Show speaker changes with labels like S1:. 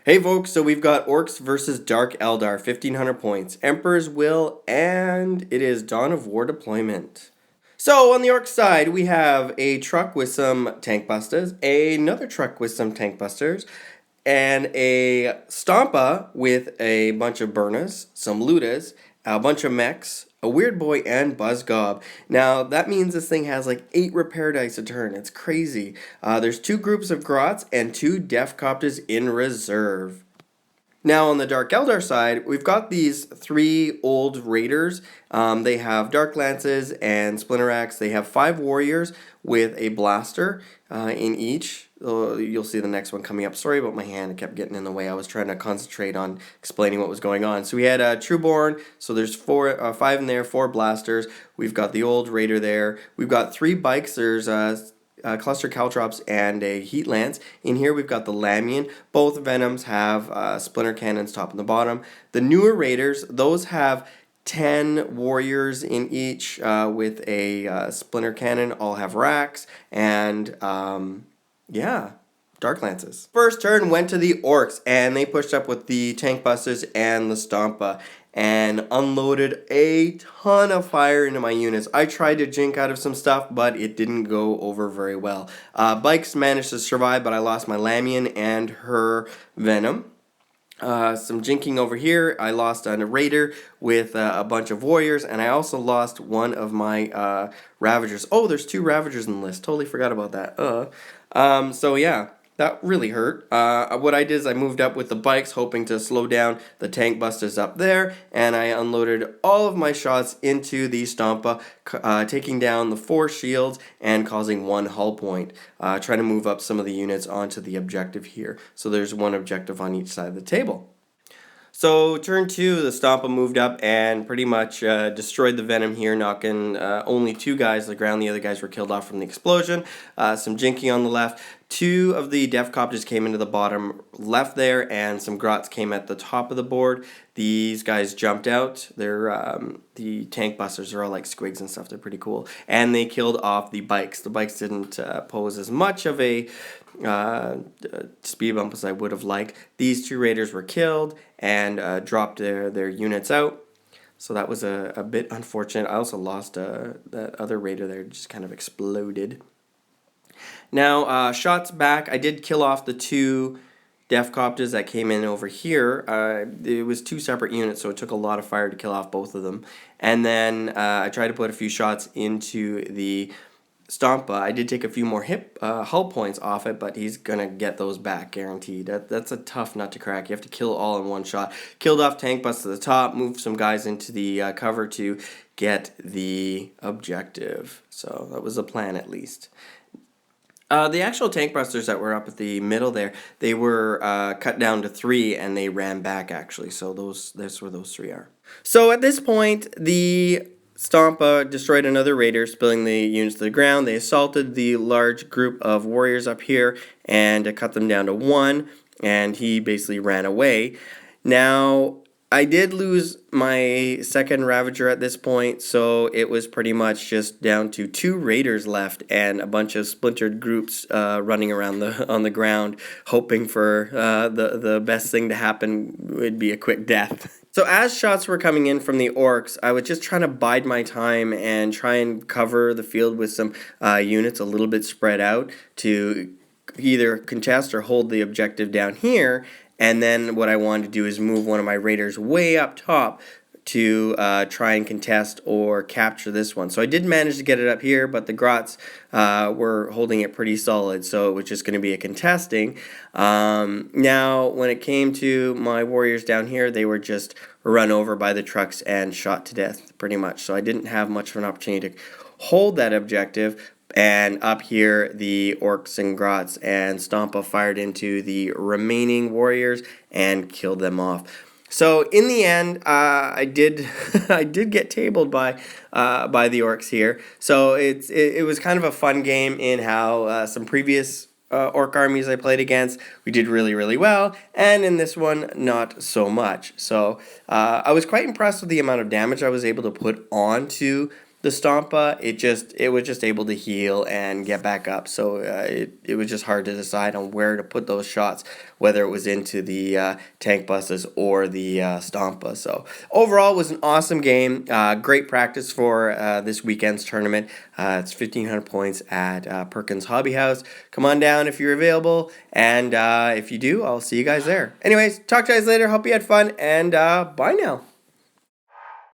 S1: Hey folks, so we've got Orks versus Dark Eldar, 1500 points, Emperor's Will, and it is Dawn of War deployment. So on the Orc side, we have a truck with some tank busters, another truck with some tank busters, and a Stompa with a bunch of Burnas, some Ludas, a bunch of mechs, a Weird Boy, and Buzzgob. Now, that means this thing has like 8 repair dice a turn. It's crazy. There's 2 groups of Grots and 2 Def Copters in reserve. Now on the Dark Eldar side, we've got these 3 old raiders. They have Dark Lances and Splinter Axe. They have 5 warriors with a blaster in each. You'll see the next one coming up. Sorry about my hand, it kept getting in the way. I was trying to concentrate on explaining what was going on. So we had Trueborn, so there's 5 in there, 4 blasters. We've got the old raider there. We've got 3 bikes. There's Cluster Caltrops and a Heat Lance. In here we've got the Lamian. Both Venoms have splinter cannons top and the bottom. The newer Raiders, those have 10 warriors in each with a splinter cannon. All have racks and yeah, Dark Lances. First turn went to the Orcs, and they pushed up with the Tank Busters and the Stompa and unloaded a ton of fire into my units. I tried to jink out of some stuff, but it didn't go over very well. Bikes managed to survive, but I lost my Lamian and her Venom. Some jinking over here. I lost a Raider with a bunch of warriors, and I also lost one of my Ravagers. Oh, there's 2 Ravagers in the list. Totally forgot about that. So yeah, that really hurt. What I did is I moved up with the bikes, hoping to slow down the tank busters up there, and I unloaded all of my shots into the Stompa, taking down the 4 shields and causing 1 hull point. Trying to move up some of the units onto the objective here. So there's 1 objective on each side of the table. So turn 2, the Stompa moved up and pretty much destroyed the Venom here, knocking only 2 guys to the ground. The other guys were killed off from the explosion. Some jinking on the left. 2 of the Def Copters came into the bottom left there, and some Grots came at the top of the board. These guys jumped out. They're the tank busters are all like squigs and stuff. They're pretty cool. And they killed off the bikes. The bikes didn't pose as much of a speed bump as I would have liked. These 2 raiders were killed and dropped their units out. So that was a bit unfortunate. I also lost that other raider there, just kind of exploded. Now, shots back. I did kill off the 2 Def Copters that came in over here. It was 2 separate units, so it took a lot of fire to kill off both of them. And then I tried to put a few shots into the Stompa. I did take a few more hull points off it, but he's going to get those back, guaranteed. That's a tough nut to crack. You have to kill all in one shot. Killed off tank bust to the top, moved some guys into the cover to get the objective. So that was the plan, at least. The actual tank busters that were up at the middle there, they were cut down to 3, and they ran back, actually. So that's where those 3 are. So at this point, the Stompa destroyed another raider, spilling the units to the ground. They assaulted the large group of warriors up here and cut them down to 1, and he basically ran away. Now, I did lose my second Ravager at this point, so it was pretty much just down to 2 raiders left and a bunch of splintered groups running around on the ground, hoping for the best thing to happen would be a quick death. So as shots were coming in from the Orcs, I was just trying to bide my time and try and cover the field with some units a little bit spread out to either contest or hold the objective down here. And then what I wanted to do is move one of my raiders way up top to try and contest or capture this one. So I did manage to get it up here, but the Grots were holding it pretty solid, so it was just going to be a contesting. Now, when it came to my warriors down here, they were just run over by the trucks and shot to death, pretty much. So I didn't have much of an opportunity to hold that objective. And up here, the Orcs and Grots and Stompa fired into the remaining warriors and killed them off. So in the end, I did get tabled by the Orcs here. So it was kind of a fun game in how some previous Orc armies I played against, we did really, really well, and in this one, not so much. So I was quite impressed with the amount of damage I was able to put onto The Stompa, it was just able to heal and get back up, so it was just hard to decide on where to put those shots, whether it was into the tank buses or the Stompa. So overall, it was an awesome game. Great practice for this weekend's tournament. It's 1,500 points at Perkins Hobby House. Come on down if you're available, and if you do, I'll see you guys there. Anyways, talk to you guys later. Hope you had fun, and bye now.